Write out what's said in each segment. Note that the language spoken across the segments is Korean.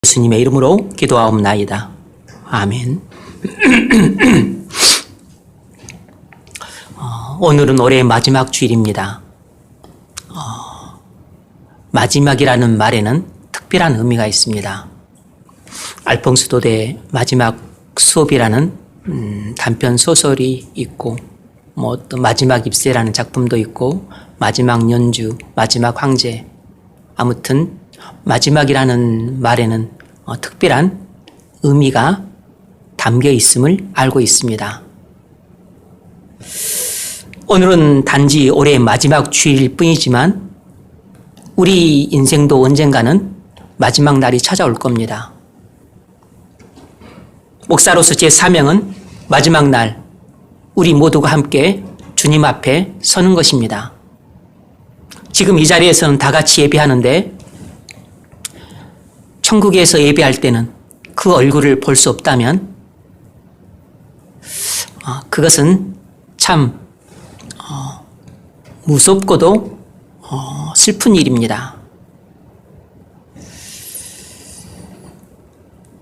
예수님의 이름으로 기도하옵나이다. 아멘. 오늘은 올해의 마지막 주일입니다. 마지막이라는 말에는 특별한 의미가 있습니다. 알퐁스도대 마지막 수업이라는 단편 소설이 있고, 또 마지막 입세라는 작품도 있고, 마지막 연주, 마지막 황제, 아무튼 마지막이라는 말에는 특별한 의미가 담겨 있음을 알고 있습니다. 오늘은 단지 올해의 마지막 주일일 뿐이지만 우리 인생도 언젠가는 마지막 날이 찾아올 겁니다. 목사로서 제 사명은 마지막 날 우리 모두가 함께 주님 앞에 서는 것입니다. 지금 이 자리에서는 다 같이 예배하는데 천국에서 예배할 때는 그 얼굴을 볼 수 없다면 그것은 참 무섭고도 슬픈 일입니다.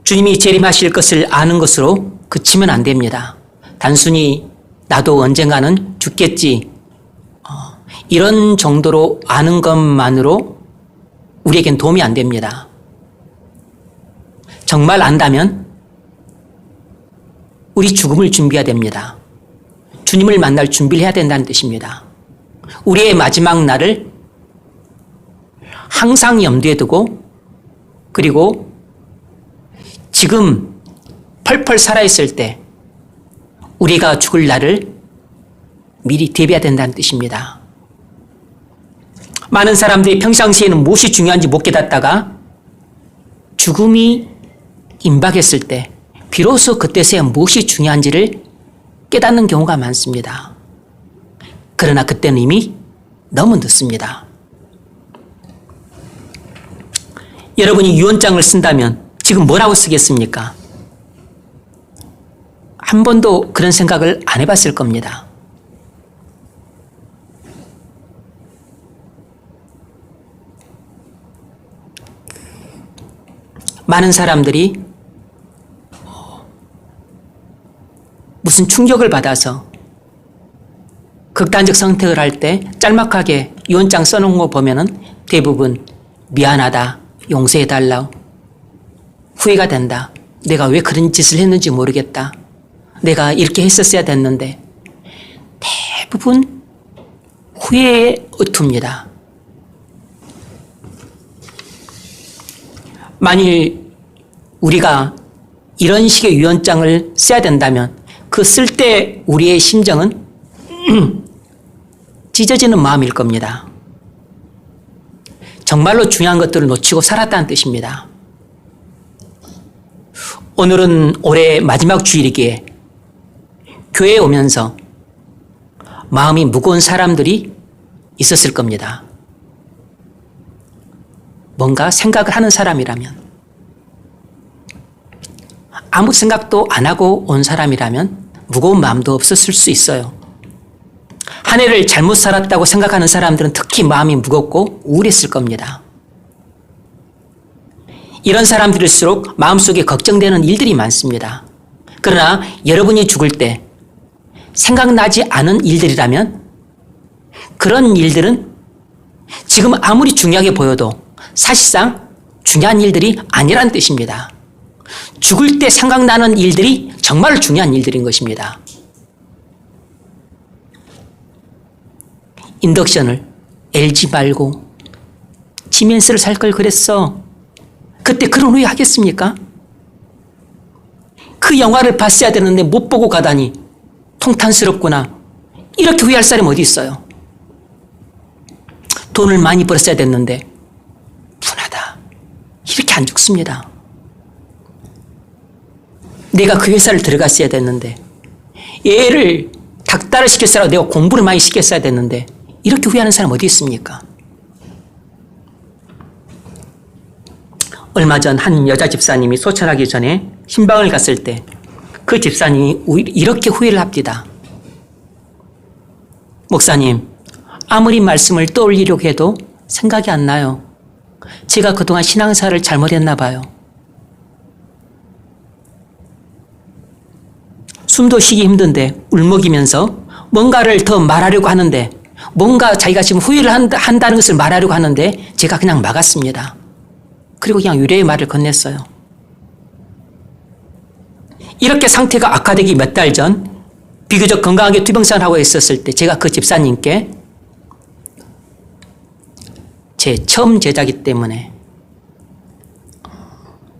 주님이 재림하실 것을 아는 것으로 그치면 안 됩니다. 단순히 나도 언젠가는 죽겠지 이런 정도로 아는 것만으로 우리에겐 도움이 안 됩니다. 정말 안다면 우리 죽음을 준비해야 됩니다. 주님을 만날 준비를 해야 된다는 뜻입니다. 우리의 마지막 날을 항상 염두에 두고, 그리고 지금 펄펄 살아있을 때 우리가 죽을 날을 미리 대비해야 된다는 뜻입니다. 많은 사람들이 평상시에는 무엇이 중요한지 못 깨닫다가 죽음이 임박했을 때 비로소 그때서야 무엇이 중요한지를 깨닫는 경우가 많습니다. 그러나 그때는 이미 너무 늦습니다. 여러분이 유언장을 쓴다면 지금 뭐라고 쓰겠습니까? 한 번도 그런 생각을 안 해봤을 겁니다. 많은 사람들이 무슨 충격을 받아서 극단적 선택을 할 때 짤막하게 유언장 써놓은 거 보면은 대부분 미안하다, 용서해달라, 후회가 된다, 내가 왜 그런 짓을 했는지 모르겠다, 내가 이렇게 했었어야 됐는데, 대부분 후회에 어투입니다. 만일 우리가 이런 식의 유언장을 써야 된다면 그 쓸 때 우리의 심정은 찢어지는 마음일 겁니다. 정말로 중요한 것들을 놓치고 살았다는 뜻입니다. 오늘은 올해 마지막 주일이기에 교회에 오면서 마음이 무거운 사람들이 있었을 겁니다. 뭔가 생각을 하는 사람이라면, 아무 생각도 안 하고 온 사람이라면 무거운 마음도 없었을 수 있어요. 한 해를 잘못 살았다고 생각하는 사람들은 특히 마음이 무겁고 우울했을 겁니다. 이런 사람들일수록 마음속에 걱정되는 일들이 많습니다. 그러나 여러분이 죽을 때 생각나지 않은 일들이라면 그런 일들은 지금 아무리 중요하게 보여도 사실상 중요한 일들이 아니라는 뜻입니다. 죽을 때 생각나는 일들이 정말 중요한 일들인 것입니다. 인덕션을 LG 말고 지멘스를 살 걸 그랬어. 그때 그런 후회 하겠습니까? 그 영화를 봤어야 되는데 못 보고 가다니 통탄스럽구나. 이렇게 후회할 사람이 어디 있어요? 돈을 많이 벌었어야 됐는데 분하다. 이렇게 안 죽습니다. 내가 그 회사를 들어갔어야 됐는데, 얘를 닥달을 시켰어야, 내가 공부를 많이 시켰어야 됐는데, 이렇게 후회하는 사람 어디 있습니까? 얼마 전 한 여자 집사님이 소천하기 전에 신방을 갔을 때 그 집사님이 이렇게 후회를 합니다. 목사님, 아무리 말씀을 떠올리려고 해도 생각이 안 나요. 제가 그동안 신앙사를 잘못했나 봐요. 숨도 쉬기 힘든데 울먹이면서 뭔가를 더 말하려고 하는데 뭔가 자기가 지금 후회를 한다는 것을 말하려고 하는데 제가 그냥 막았습니다. 그리고 그냥 유례의 말을 건넸어요. 이렇게 상태가 악화되기 몇 달 전 비교적 건강하게 투병생활하고 있었을 때 제가 그 집사님께 제 처음 제자기 때문에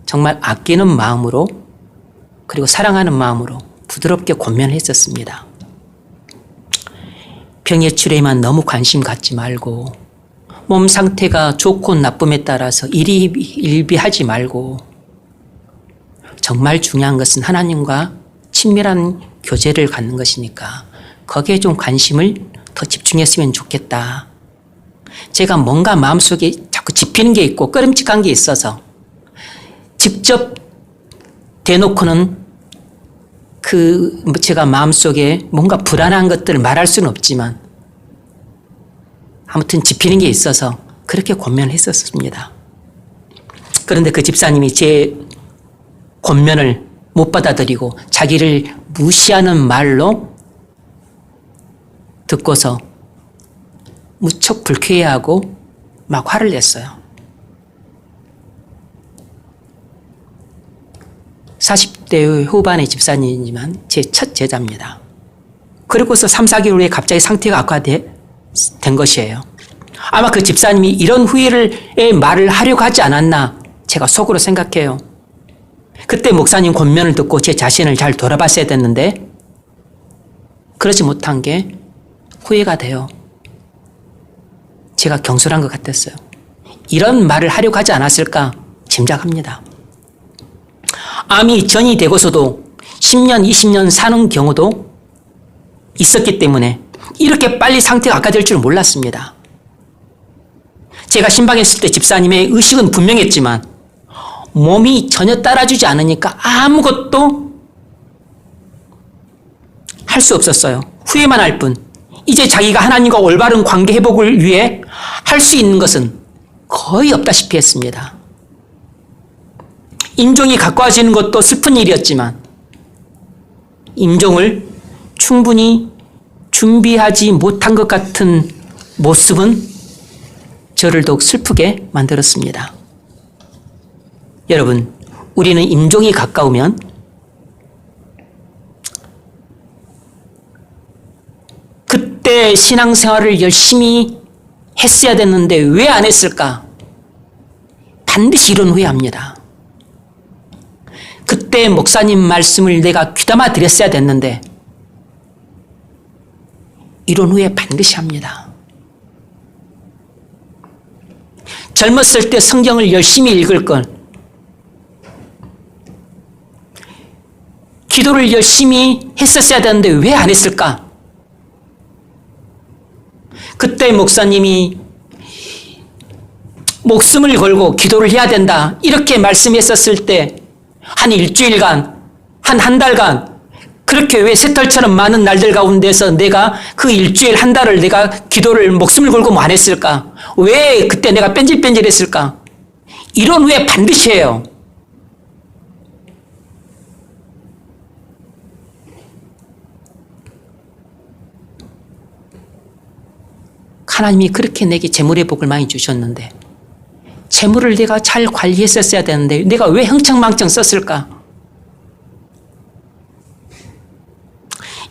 정말 아끼는 마음으로 그리고 사랑하는 마음으로 부드럽게 권면을 했었습니다. 병의 치료에만 너무 관심 갖지 말고 몸 상태가 좋고 나쁨에 따라서 일비하지 말고 정말 중요한 것은 하나님과 친밀한 교제를 갖는 것이니까 거기에 좀 관심을 더 집중했으면 좋겠다. 제가 뭔가 마음속에 자꾸 짚히는 게 있고 꺼림칙한 게 있어서 직접 대놓고는 제가 마음속에 뭔가 불안한 것들을 말할 수는 없지만 아무튼 짚히는 게 있어서 그렇게 권면을 했었습니다. 그런데 그 집사님이 제 권면을 못 받아들이고 자기를 무시하는 말로 듣고서 무척 불쾌해하고 막 화를 냈어요. 40대 후반의 집사님이지만 제 첫 제자입니다. 그리고서 3, 4개월 후에 갑자기 상태가 악화된 것이에요. 아마 그 집사님이 이런 후회의 말을 하려고 하지 않았나 제가 속으로 생각해요. 그때 목사님 권면을 듣고 제 자신을 잘 돌아봤어야 됐는데 그러지 못한 게 후회가 돼요. 제가 경솔한 것 같았어요. 이런 말을 하려고 하지 않았을까 짐작합니다. 암이 전이 되고서도 10년, 20년 사는 경우도 있었기 때문에 이렇게 빨리 상태가 악화될 줄 몰랐습니다. 제가 신방했을 때 집사님의 의식은 분명했지만 몸이 전혀 따라주지 않으니까 아무것도 할 수 없었어요. 후회만 할 뿐. 이제 자기가 하나님과 올바른 관계 회복을 위해 할 수 있는 것은 거의 없다시피 했습니다. 임종이 가까워지는 것도 슬픈 일이었지만 임종을 충분히 준비하지 못한 것 같은 모습은 저를 더욱 슬프게 만들었습니다. 여러분, 우리는 임종이 가까우면 그때 신앙생활을 열심히 했어야 됐는데 왜 안 했을까? 반드시 이런 후회합니다. 그때 목사님 말씀을 내가 귀담아 드렸어야 됐는데 이런 후회 반드시 합니다. 젊었을 때 성경을 열심히 읽을 걸, 기도를 열심히 했었어야 되는데 왜 안 했을까? 그때 목사님이 목숨을 걸고 기도를 해야 된다 이렇게 말씀했었을 때 한 일주일간, 한 달간 그렇게 왜 새털처럼 많은 날들 가운데서 내가 그 일주일 한 달을 내가 기도를 목숨을 걸고 뭐 안 했을까? 왜 그때 내가 뺀질뺀질했을까? 이런 후회 반드시 해요. 하나님이 그렇게 내게 재물의 복을 많이 주셨는데 재물을 내가 잘 관리했었어야 되는데 내가 왜 흥청망청 썼을까?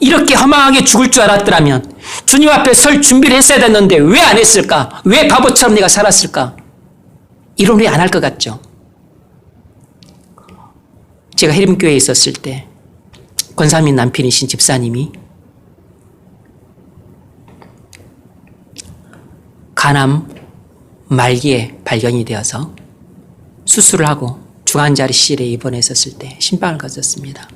이렇게 허망하게 죽을 줄 알았더라면 주님 앞에 설 준비를 했어야 됐는데 왜 안 했을까? 왜 바보처럼 내가 살았을까? 이런 후회 안 할 것 같죠? 제가 해림교회에 있었을 때 권사님 남편이신 집사님이 간암 말기에 발견이 되어서 수술을 하고 중환자실에 입원했었을 때 신방을 가졌습니다.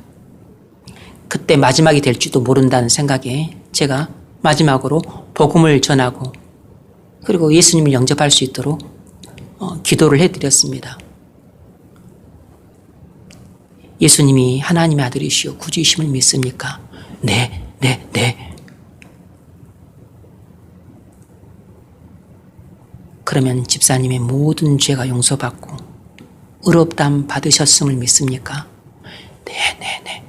그때 마지막이 될지도 모른다는 생각에 제가 마지막으로 복음을 전하고 그리고 예수님을 영접할 수 있도록 기도를 해드렸습니다. 예수님이 하나님의 아들이시오 구주이심을 믿습니까? 네. 그러면 집사님의 모든 죄가 용서받고 의롭다함 받으셨음을 믿습니까? 네.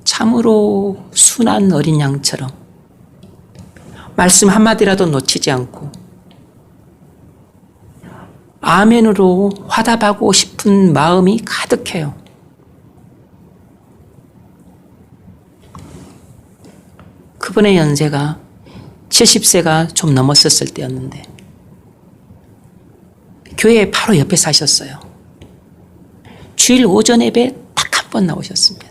참으로 순한 어린 양처럼 말씀 한마디라도 놓치지 않고 아멘으로 화답하고 싶은 마음이 가득해요. 그분의 연세가 70세가 좀 넘었었을 때였는데 교회 바로 옆에 사셨어요. 주일 오전 예배 딱 한 번 나오셨습니다.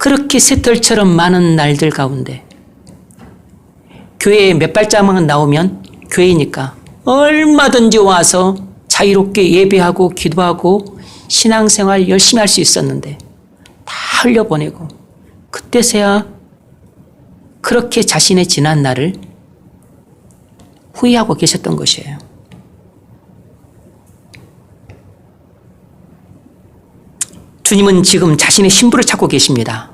그렇게 새털처럼 많은 날들 가운데 교회에 몇 발자국만 나오면 교회니까 얼마든지 와서 자유롭게 예배하고 기도하고 신앙생활 열심히 할 수 있었는데 다 흘려보내고 그때서야 그렇게 자신의 지난 날을 후회하고 계셨던 것이에요. 주님은 지금 자신의 신부를 찾고 계십니다.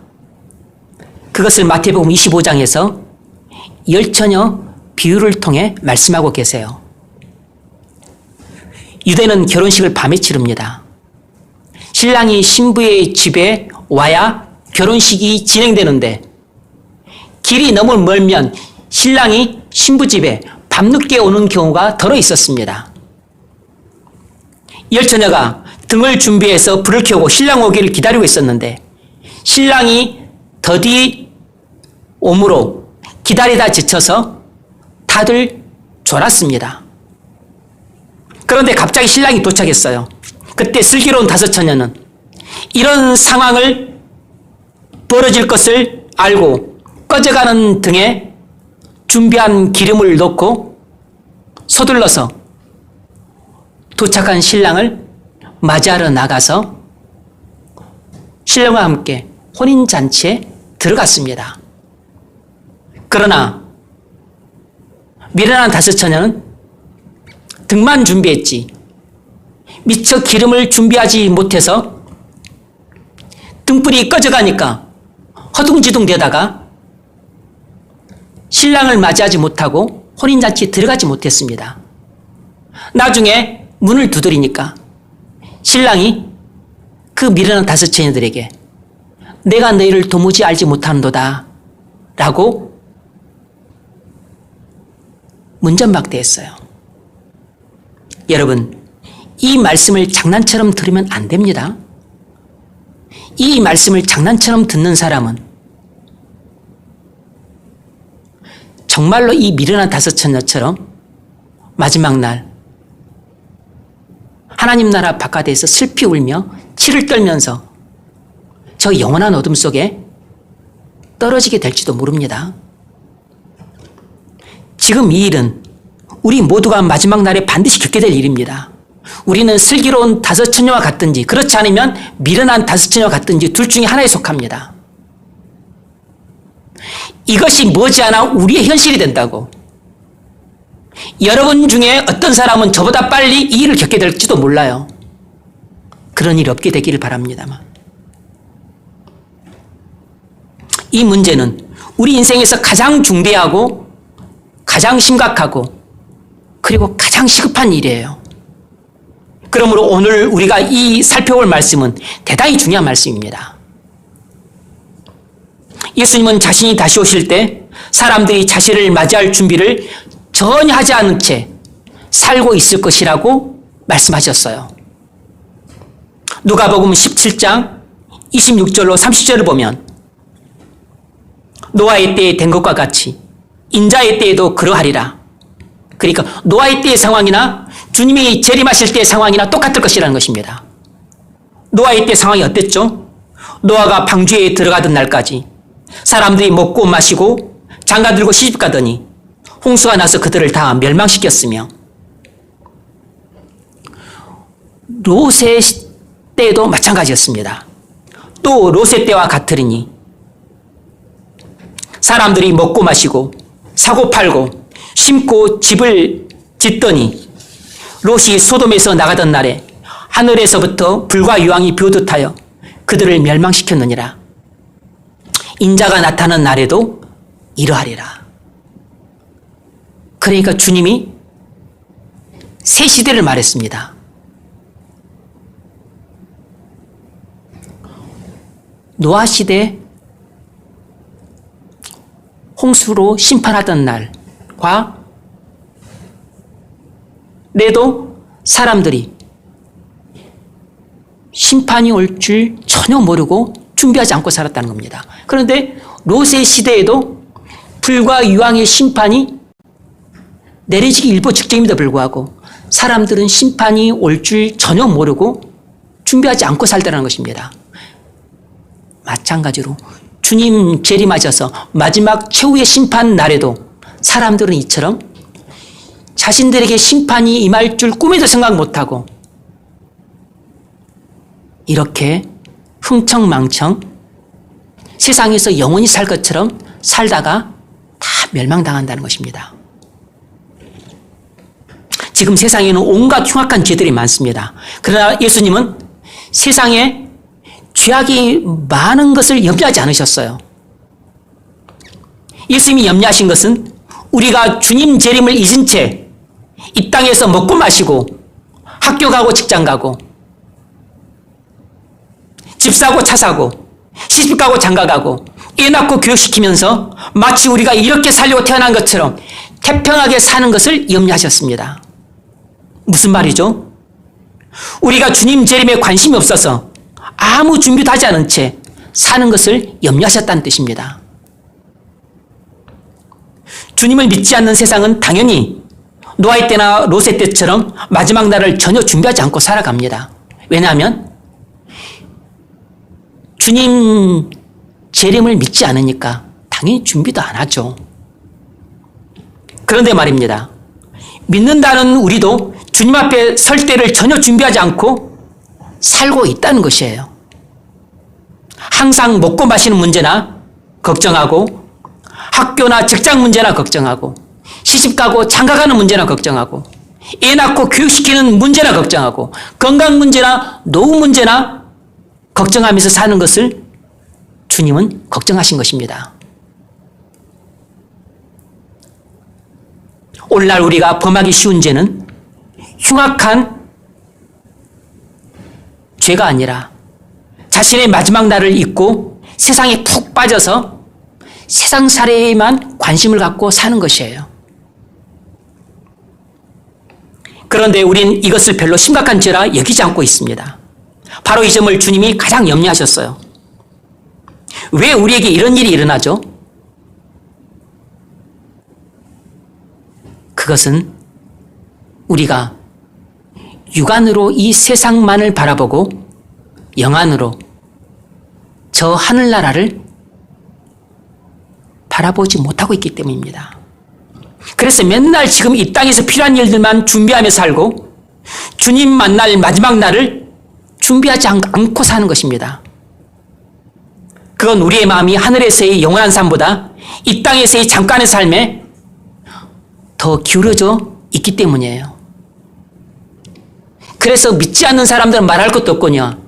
그것을 마태복음 25장에서 열처녀 비유를 통해 말씀하고 계세요. 유대는 결혼식을 밤에 치릅니다. 신랑이 신부의 집에 와야 결혼식이 진행되는데 길이 너무 멀면 신랑이 신부 집에 밤늦게 오는 경우가 더러 있었습니다. 열처녀가 등을 준비해서 불을 켜고 신랑 오기를 기다리고 있었는데 신랑이 더디 오므로 기다리다 지쳐서 다들 졸았습니다. 그런데 갑자기 신랑이 도착했어요. 그때 슬기로운 다섯 처녀는 이런 상황을 벌어질 것을 알고 꺼져가는 등에 준비한 기름을 넣고 서둘러서 도착한 신랑을 맞이하러 나가서 신랑과 함께 혼인잔치에 들어갔습니다. 그러나 미련한 다섯 처녀는 등만 준비했지 미처 기름을 준비하지 못해서 등불이 꺼져가니까 허둥지둥 되다가 신랑을 맞이하지 못하고 혼인잔치에 들어가지 못했습니다. 나중에 문을 두드리니까 신랑이 그 미련한 다섯 처녀들에게 내가 너희를 도무지 알지 못하는도다 라고 문전박대했어요. 여러분, 이 말씀을 장난처럼 들으면 안 됩니다. 이 말씀을 장난처럼 듣는 사람은 정말로 이 미련한 다섯 처녀처럼 마지막 날 하나님 나라 바깥에서 슬피 울며 치를 떨면서 저 영원한 어둠 속에 떨어지게 될지도 모릅니다. 지금 이 일은 우리 모두가 마지막 날에 반드시 겪게 될 일입니다. 우리는 슬기로운 다섯 처녀와 같든지 그렇지 않으면 미련한 다섯 처녀와 같든지 둘 중에 하나에 속합니다. 이것이 머지않아 우리의 현실이 된다고. 여러분 중에 어떤 사람은 저보다 빨리 이 일을 겪게 될지도 몰라요. 그런 일이 없게 되기를 바랍니다만. 이 문제는 우리 인생에서 가장 중대하고 가장 심각하고 그리고 가장 시급한 일이에요. 그러므로 오늘 우리가 이 살펴볼 말씀은 대단히 중요한 말씀입니다. 예수님은 자신이 다시 오실 때 사람들이 자신을 맞이할 준비를 전혀 하지 않은 채 살고 있을 것이라고 말씀하셨어요. 누가복음 17장 26절로 30절을 보면 노아의 때에 된 것과 같이 인자의 때에도 그러하리라. 그러니까 노아의 때의 상황이나 주님이 재림하실 때의 상황이나 똑같을 것이라는 것입니다. 노아의 때 상황이 어땠죠? 노아가 방주에 들어가던 날까지 사람들이 먹고 마시고 장가들고 시집가더니 홍수가 나서 그들을 다 멸망시켰으며 롯의 때도 마찬가지였습니다. 또 롯의 때와 같으리니 사람들이 먹고 마시고 사고 팔고 심고 집을 짓더니 롯이 소돔에서 나가던 날에 하늘에서부터 불과 유황이 비오듯 하여 그들을 멸망시켰느니라. 인자가 나타난 날에도 이러하리라. 그러니까 주님이 새 시대를 말했습니다. 노아 시대 홍수로 심판하던 날과 내도 사람들이 심판이 올 줄 전혀 모르고 준비하지 않고 살았다는 겁니다. 그런데 롯의 시대에도 불과 유황의 심판이 내리지기 일보 직전임에도 불구하고 사람들은 심판이 올 줄 전혀 모르고 준비하지 않고 살더라는 것입니다. 마찬가지로 주님 재림하셔서 마지막 최후의 심판 날에도 사람들은 이처럼 자신들에게 심판이 임할 줄 꿈에도 생각 못하고 이렇게 흥청망청 세상에서 영원히 살 것처럼 살다가 다 멸망당한다는 것입니다. 지금 세상에는 온갖 흉악한 죄들이 많습니다. 그러나 예수님은 세상에 죄악이 많은 것을 염려하지 않으셨어요. 예수님이 염려하신 것은 우리가 주님 재림을 잊은 채 이 땅에서 먹고 마시고 학교 가고 직장 가고 집 사고 차 사고 시집 가고 장가 가고 애 낳고 교육시키면서 마치 우리가 이렇게 살려고 태어난 것처럼 태평하게 사는 것을 염려하셨습니다. 무슨 말이죠? 우리가 주님 재림에 관심이 없어서 아무 준비도 하지 않은 채 사는 것을 염려하셨다는 뜻입니다. 주님을 믿지 않는 세상은 당연히 노아의 때나 롯의 때처럼 마지막 날을 전혀 준비하지 않고 살아갑니다. 왜냐하면 주님 재림을 믿지 않으니까 당연히 준비도 안 하죠. 그런데 말입니다. 믿는다는 우리도 주님 앞에 설 때를 전혀 준비하지 않고 살고 있다는 것이에요. 항상 먹고 마시는 문제나 걱정하고 학교나 직장 문제나 걱정하고 시집가고 장가가는 문제나 걱정하고 애 낳고 교육시키는 문제나 걱정하고 건강 문제나 노후 문제나 걱정하면서 사는 것을 주님은 걱정하신 것입니다. 오늘날 우리가 범하기 쉬운 죄는 흉악한 죄가 아니라 자신의 마지막 날을 잊고 세상에 푹 빠져서 세상 살이에만 관심을 갖고 사는 것이에요. 그런데 우린 이것을 별로 심각한 죄라 여기지 않고 있습니다. 바로 이 점을 주님이 가장 염려하셨어요. 왜 우리에게 이런 일이 일어나죠? 그것은 우리가 육안으로 이 세상만을 바라보고 영안으로 저 하늘나라를 바라보지 못하고 있기 때문입니다. 그래서 맨날 지금 이 땅에서 필요한 일들만 준비하며 살고 주님 만날 마지막 날을 준비하지 않고 사는 것입니다. 그건 우리의 마음이 하늘에서의 영원한 삶보다 이 땅에서의 잠깐의 삶에 더 기울어져 있기 때문이에요. 그래서 믿지 않는 사람들은 말할 것도 없거든요.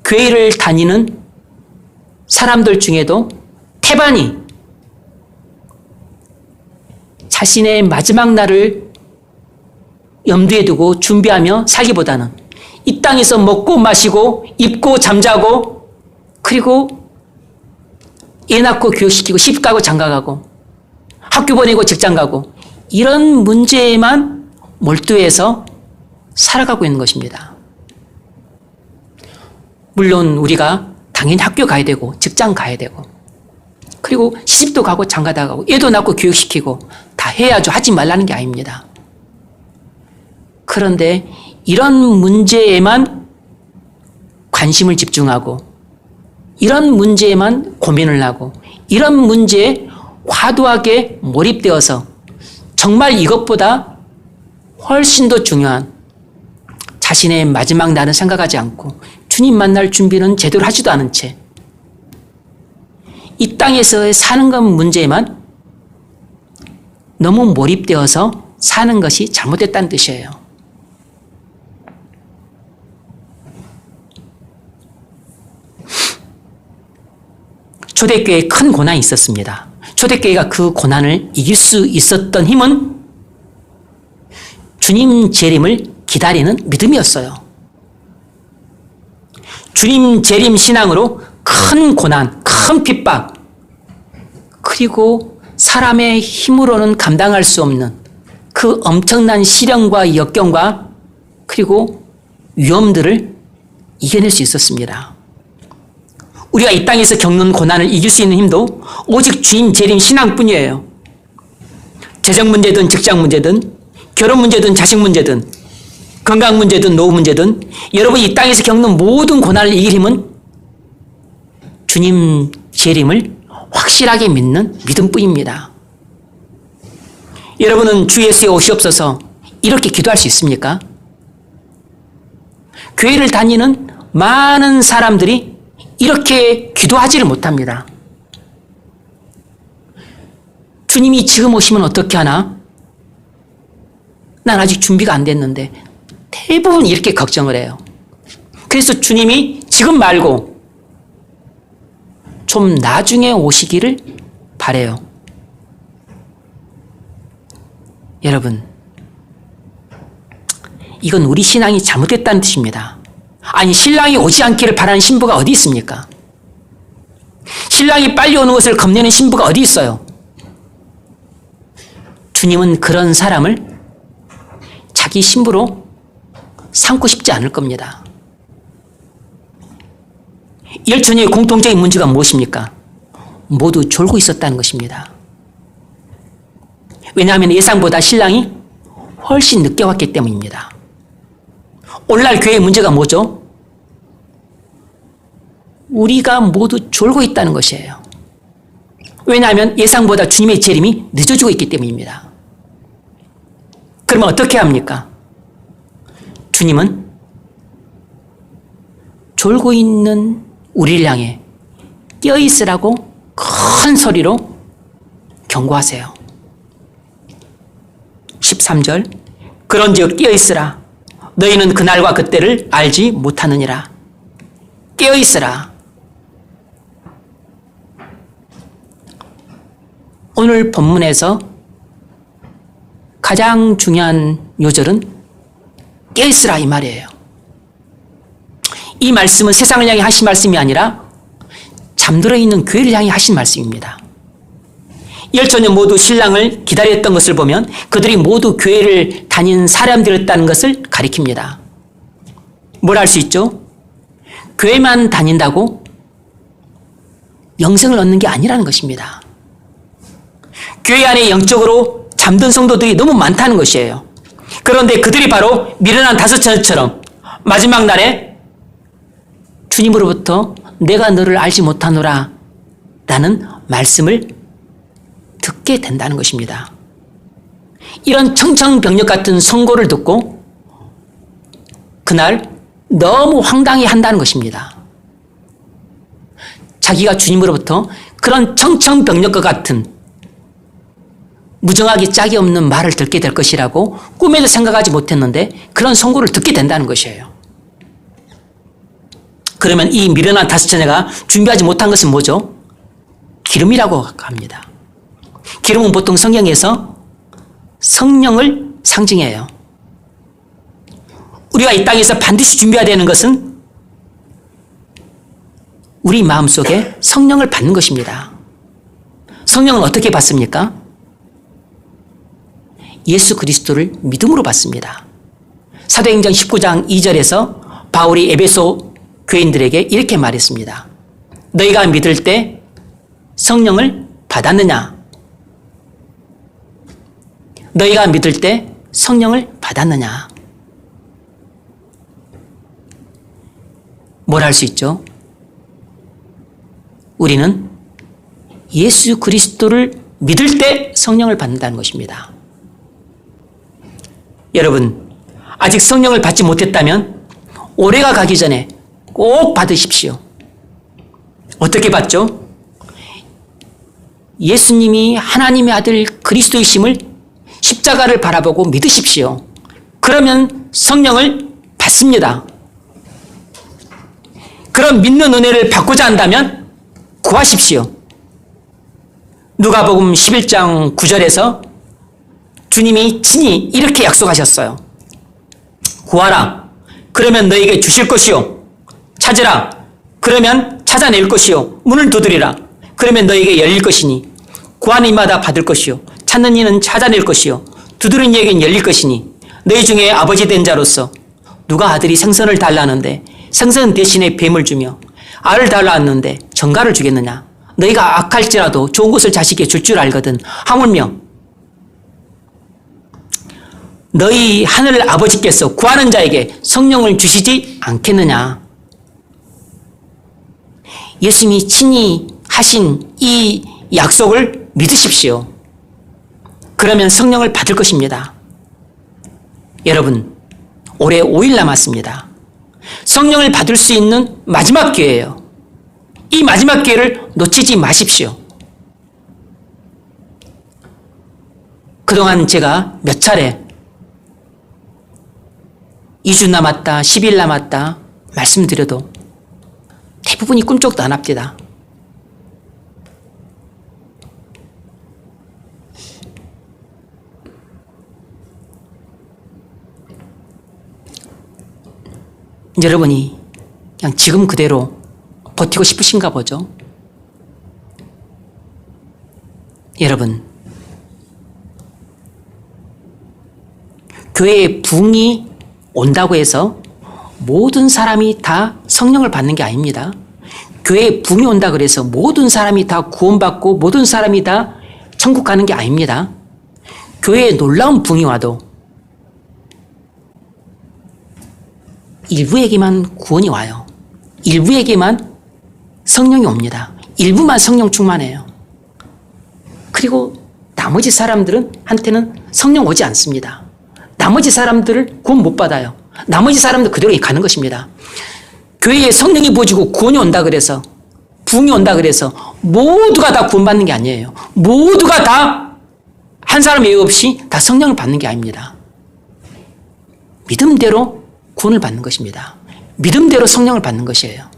교회를 다니는 사람들 중에도 태반이 자신의 마지막 날을 염두에 두고 준비하며 살기보다는 이 땅에서 먹고 마시고 입고 잠자고 그리고 애 낳고 교육시키고 시집 가고 장가 가고 학교 보내고 직장 가고 이런 문제에만 몰두해서 살아가고 있는 것입니다. 물론 우리가 당연히 학교 가야 되고 직장 가야 되고 그리고 시집도 가고 장가도 가고 애도 낳고 교육시키고 다 해야죠. 하지 말라는 게 아닙니다. 그런데 이런 문제에만 관심을 집중하고 이런 문제에만 고민을 하고 이런 문제에 과도하게 몰입되어서 정말 이것보다 훨씬 더 중요한 자신의 마지막 날은 생각하지 않고 주님 만날 준비는 제대로 하지도 않은 채 이 땅에서의 사는 것 문제에만 너무 몰입되어서 사는 것이 잘못됐다는 뜻이에요. 초대교회에 큰 고난이 있었습니다. 초대교회가 그 고난을 이길 수 있었던 힘은 주님 재림을 기다리는 믿음이었어요. 주님 재림 신앙으로 큰 고난, 큰 핍박, 그리고 사람의 힘으로는 감당할 수 없는 그 엄청난 시련과 역경과 그리고 위험들을 이겨낼 수 있었습니다. 우리가 이 땅에서 겪는 고난을 이길 수 있는 힘도 오직 주님 재림 신앙뿐이에요. 재정 문제든 직장 문제든 결혼 문제든 자식 문제든 건강 문제든 노후 문제든 여러분이 이 땅에서 겪는 모든 고난을 이길 힘은 주님 재림을 확실하게 믿는 믿음뿐입니다. 여러분은 주 예수의 오시옵소서 이렇게 기도할 수 있습니까? 교회를 다니는 많은 사람들이 이렇게 기도하지를 못합니다. 주님이 지금 오시면 어떻게 하나? 난 아직 준비가 안 됐는데 대부분 이렇게 걱정을 해요. 그래서 주님이 지금 말고 좀 나중에 오시기를 바라요. 여러분, 이건 우리 신앙이 잘못됐다는 뜻입니다. 아니, 신랑이 오지 않기를 바라는 신부가 어디 있습니까? 신랑이 빨리 오는 것을 겁내는 신부가 어디 있어요? 주님은 그런 사람을 자기 신부로 삼고 싶지 않을 겁니다. 열처녀의 공통적인 문제가 무엇입니까? 모두 졸고 있었다는 것입니다. 왜냐하면 예상보다 신랑이 훨씬 늦게 왔기 때문입니다. 오늘날 교회의 문제가 뭐죠? 우리가 모두 졸고 있다는 것이에요. 왜냐하면 예상보다 주님의 재림이 늦어지고 있기 때문입니다. 그러면 어떻게 합니까? 주님은 졸고 있는 우리를 향해 깨어있으라고 큰 소리로 경고하세요. 13절, 그런즉 깨어있으라. 너희는 그날과 그때를 알지 못하느니라. 깨어있으라. 오늘 본문에서 가장 중요한 요절은 깨어있으라 이 말이에요. 이 말씀은 세상을 향해 하신 말씀이 아니라 잠들어 있는 교회를 향해 하신 말씀입니다. 열처녀 모두 신랑을 기다렸던 것을 보면 그들이 모두 교회를 다닌 사람들이었다는 것을 가리킵니다. 뭘 알 수 있죠? 교회만 다닌다고 영생을 얻는 게 아니라는 것입니다. 교회 안에 영적으로 잠든 성도들이 너무 많다는 것이에요. 그런데 그들이 바로 미련한 다섯처녀처럼 마지막 날에 주님으로부터 내가 너를 알지 못하노라 라는 말씀을 듣게 된다는 것입니다. 이런 청천벽력 같은 선고를 듣고 그날 너무 황당해 한다는 것입니다. 자기가 주님으로부터 그런 청천벽력과 같은 무정하기 짝이 없는 말을 듣게 될 것이라고 꿈에도 생각하지 못했는데 그런 선고를 듣게 된다는 것이에요. 그러면 이 미련한 다섯처녀가 준비하지 못한 것은 뭐죠? 기름이라고 합니다. 기름은 보통 성경에서 성령을 상징해요. 우리가 이 땅에서 반드시 준비해야 되는 것은 우리 마음속에 성령을 받는 것입니다. 성령은 어떻게 받습니까? 예수 그리스도를 믿음으로 받습니다. 사도행전 19장 2절에서 바울이 에베소 교인들에게 이렇게 말했습니다. 너희가 믿을 때 성령을 받았느냐? 너희가 믿을 때 성령을 받았느냐? 뭘 할 수 있죠? 우리는 예수 그리스도를 믿을 때 성령을 받는다는 것입니다. 여러분, 아직 성령을 받지 못했다면 올해가 가기 전에 꼭 받으십시오. 어떻게 받죠? 예수님이 하나님의 아들 그리스도이심을 십자가를 바라보고 믿으십시오. 그러면 성령을 받습니다. 그런 믿는 은혜를 받고자 한다면 구하십시오. 누가복음 11장 9절에서 주님이 친히 이렇게 약속하셨어요. 구하라. 그러면 너에게 주실 것이요. 찾으라. 그러면 찾아낼 것이요. 문을 두드리라. 그러면 너에게 열릴 것이니. 구하는 이마다 받을 것이요. 찾는 이는 찾아낼 것이요. 두드리는 이에겐 열릴 것이니. 너희 중에 아버지 된 자로서 누가 아들이 생선을 달라는데 생선 대신에 뱀을 주며 알을 달라는데 정갈을 주겠느냐. 너희가 악할지라도 좋은 것을 자식에게 줄 줄 알거든. 하물며 너희 하늘 아버지께서 구하는 자에게 성령을 주시지 않겠느냐. 예수님이 친히 하신 이 약속을 믿으십시오. 그러면 성령을 받을 것입니다. 여러분, 올해 5일 남았습니다. 성령을 받을 수 있는 마지막 기회예요. 이 마지막 기회를 놓치지 마십시오. 그동안 제가 몇 차례 2주 남았다, 10일 남았다 말씀드려도 대부분이 꿈쩍도 안 합니다. 여러분이 그냥 지금 그대로 버티고 싶으신가 보죠? 여러분, 교회에 부흥이 온다고 해서 모든 사람이 다 성령을 받는 게 아닙니다. 교회에 부흥이 온다 그래서 모든 사람이 다 구원받고 모든 사람이 다 천국 가는 게 아닙니다. 교회에 놀라운 부흥이 와도 일부에게만 구원이 와요. 일부에게만 성령이 옵니다. 일부만 성령 충만해요. 그리고 나머지 사람들은 한테는 성령 오지 않습니다. 나머지 사람들을 구원 못 받아요. 나머지 사람들 그대로 가는 것입니다. 교회에 성령이 부어지고 구원이 온다 그래서 부흥이 온다 그래서 모두가 다 구원받는 게 아니에요. 모두가 다 한 사람 예외 없이 다 성령을 받는 게 아닙니다. 믿음대로 구원을 받는 것입니다. 믿음대로 성령을 받는 것이에요.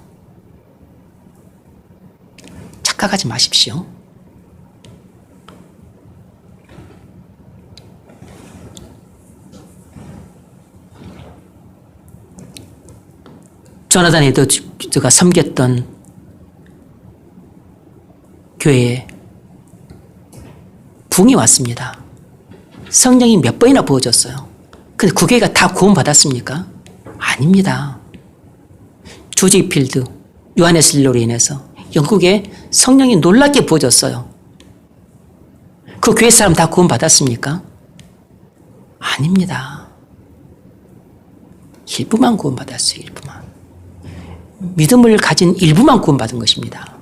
착각하지 마십시오. 조나단 에드워즈가 섬겼던 교회에 부흥이 왔습니다. 성령이 몇 번이나 부어졌어요. 근데 그 교회가 다 구원받았습니까? 아닙니다. 조지 필드, 요하네슬로로 인해서 영국에 성령이 놀랍게 부어졌어요. 그 교회 사람 다 구원받았습니까? 아닙니다. 일부만 구원받았어요. 일부만. 믿음을 가진 일부만 구원받은 것입니다.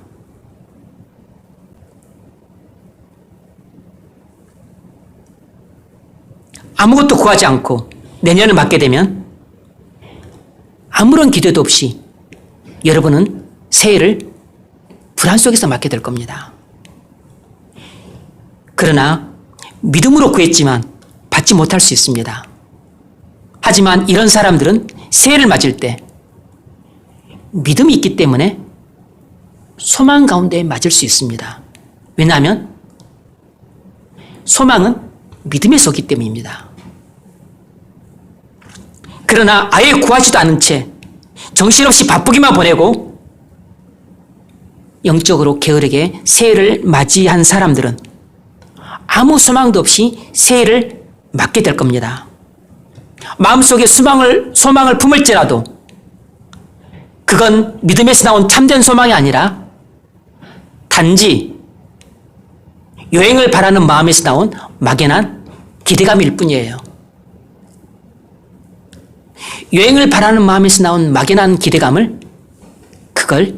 아무것도 구하지 않고 내년을 맞게 되면 아무런 기대도 없이 여러분은 새해를 불안 속에서 맞게 될 겁니다. 그러나 믿음으로 구했지만 받지 못할 수 있습니다. 하지만 이런 사람들은 새해를 맞을 때 믿음이 있기 때문에 소망 가운데 맞을 수 있습니다. 왜냐하면 소망은 믿음에서 오기 때문입니다. 그러나 아예 구하지도 않은 채 정신없이 바쁘기만 보내고 영적으로 게으르게 새해를 맞이한 사람들은 아무 소망도 없이 새해를 맞게 될 겁니다. 마음속에 소망을 품을지라도 그건 믿음에서 나온 참된 소망이 아니라 단지 여행을 바라는 마음에서 나온 막연한 기대감일 뿐이에요. 여행을 바라는 마음에서 나온 막연한 기대감을 그걸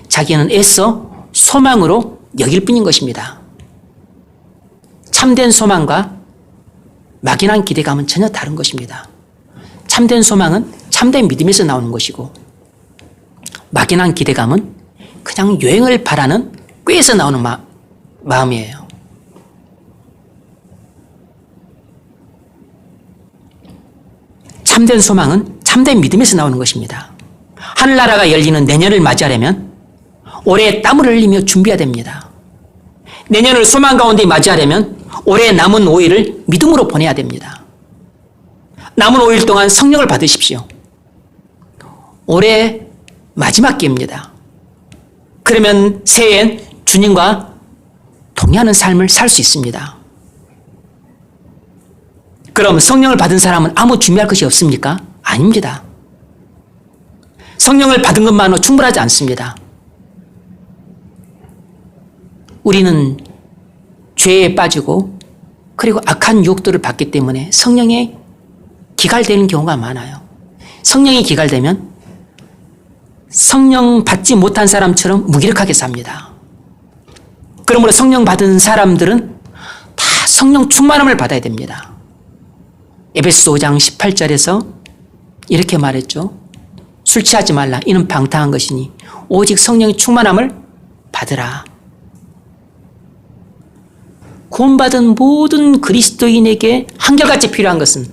자기는 애써 소망으로 여길 뿐인 것입니다. 참된 소망과 막연한 기대감은 전혀 다른 것입니다. 참된 소망은 참된 믿음에서 나오는 것이고 막연한 기대감은 그냥 여행을 바라는 꾀에서 나오는 마음이에요. 참된 소망은 참된 믿음에서 나오는 것입니다. 하늘나라가 열리는 내년을 맞이하려면 올해 땀을 흘리며 준비해야 됩니다. 내년을 소망 가운데 맞이하려면 올해 남은 5일을 믿음으로 보내야 됩니다. 남은 5일 동안 성령을 받으십시오. 올해 마지막 기회입니다. 그러면 새해엔 주님과 동의하는 삶을 살 수 있습니다. 그럼 성령을 받은 사람은 아무 준비할 것이 없습니까? 아닙니다. 성령을 받은 것만으로 충분하지 않습니다. 우리는 죄에 빠지고 그리고 악한 유혹들을 받기 때문에 성령에 기갈되는 경우가 많아요. 성령이 기갈되면 성령 받지 못한 사람처럼 무기력하게 삽니다. 그러므로 성령 받은 사람들은 다 성령 충만함을 받아야 됩니다. 에베소서 5장 18절에서 이렇게 말했죠. 술 취하지 말라. 이는 방탕한 것이니 오직 성령의 충만함을 받으라. 구원받은 모든 그리스도인에게 한결같이 필요한 것은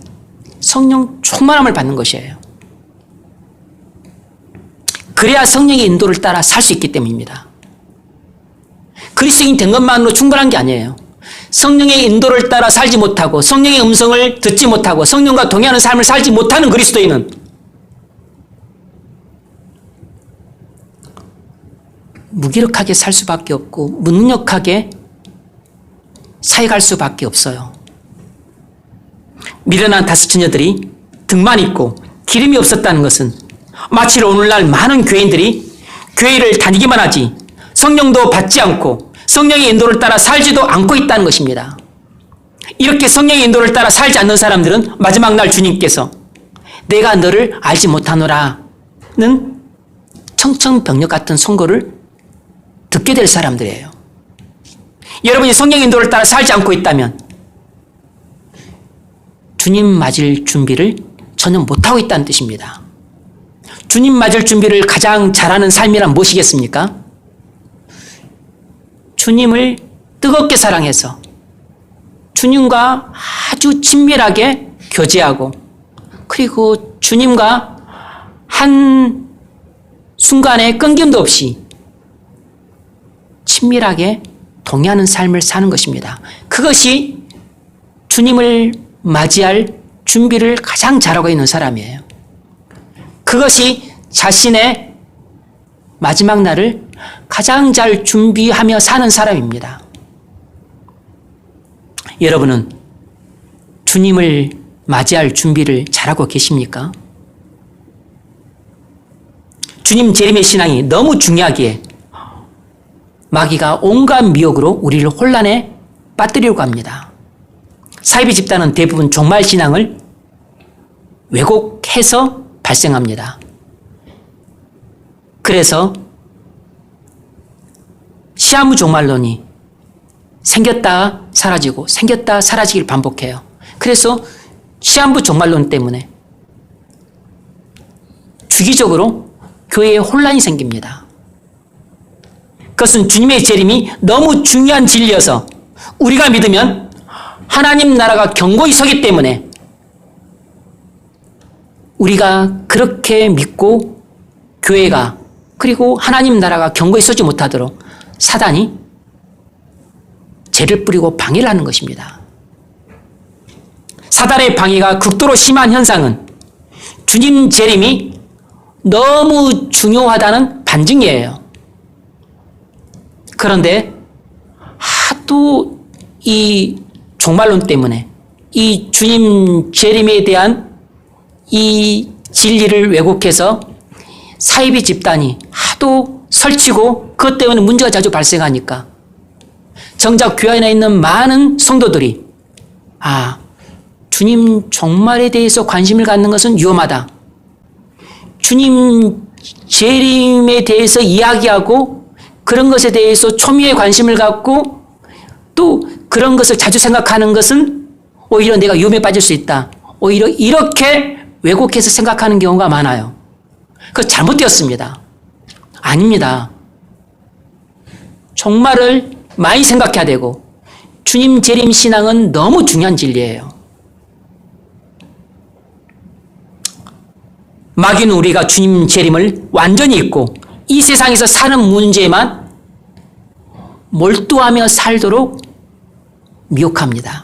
성령 충만함을 받는 것이에요. 그래야 성령의 인도를 따라 살 수 있기 때문입니다. 그리스도인 된 것만으로 충분한 게 아니에요. 성령의 인도를 따라 살지 못하고 성령의 음성을 듣지 못하고 성령과 동의하는 삶을 살지 못하는 그리스도인은 무기력하게 살 수밖에 없고 무능력하게 사역할 수밖에 없어요. 미련한 다섯 처녀들이 등만 있고 기름이 없었다는 것은 마치 오늘날 많은 교인들이 교회를 다니기만 하지 성령도 받지 않고 성령의 인도를 따라 살지도 않고 있다는 것입니다. 이렇게 성령의 인도를 따라 살지 않는 사람들은 마지막 날 주님께서 내가 너를 알지 못하노라는 청천벽력 같은 선고를 듣게 될 사람들이에요. 여러분이 성령의 인도를 따라 살지 않고 있다면 주님 맞을 준비를 전혀 못하고 있다는 뜻입니다. 주님 맞을 준비를 가장 잘하는 삶이란 무엇이겠습니까? 주님을 뜨겁게 사랑해서 주님과 아주 친밀하게 교제하고 그리고 주님과 한 순간에 끊김도 없이 친밀하게 동의하는 삶을 사는 것입니다. 그것이 주님을 맞이할 준비를 가장 잘하고 있는 사람이에요. 그것이 자신의 마지막 날을 가장 잘 준비하며 사는 사람입니다. 여러분은 주님을 맞이할 준비를 잘하고 계십니까? 주님 재림의 신앙이 너무 중요하기에 마귀가 온갖 미혹으로 우리를 혼란에 빠뜨리려고 합니다. 사이비 집단은 대부분 종말 신앙을 왜곡해서 발생합니다. 그래서 시한부 종말론이 생겼다 사라지고 생겼다 사라지기를 반복해요. 그래서 시한부 종말론 때문에 주기적으로 교회에 혼란이 생깁니다. 그것은 주님의 재림이 너무 중요한 진리여서 우리가 믿으면 하나님 나라가 견고히 서기 때문에 우리가 그렇게 믿고 교회가 그리고 하나님 나라가 견고히 서지 못하도록 사단이 죄를 뿌리고 방해를 하는 것입니다. 사단의 방해가 극도로 심한 현상은 주님 재림이 너무 중요하다는 반증이에요. 그런데 하도 이 종말론 때문에 이 주님 재림에 대한 이 진리를 왜곡해서 사이비 집단이 하도 설치고 그것 때문에 문제가 자주 발생하니까 정작 교회 안에 있는 많은 성도들이 주님 종말에 대해서 관심을 갖는 것은 위험하다. 주님 재림에 대해서 이야기하고 그런 것에 대해서 초미의 관심을 갖고 또 그런 것을 자주 생각하는 것은 오히려 내가 위험에 빠질 수 있다. 오히려 이렇게 왜곡해서 생각하는 경우가 많아요. 그거 잘못되었습니다. 아닙니다. 종말을 많이 생각해야 되고 주님 재림 신앙은 너무 중요한 진리예요. 마귀는 우리가 주님 재림을 완전히 잊고 이 세상에서 사는 문제에만 몰두하며 살도록 미혹합니다.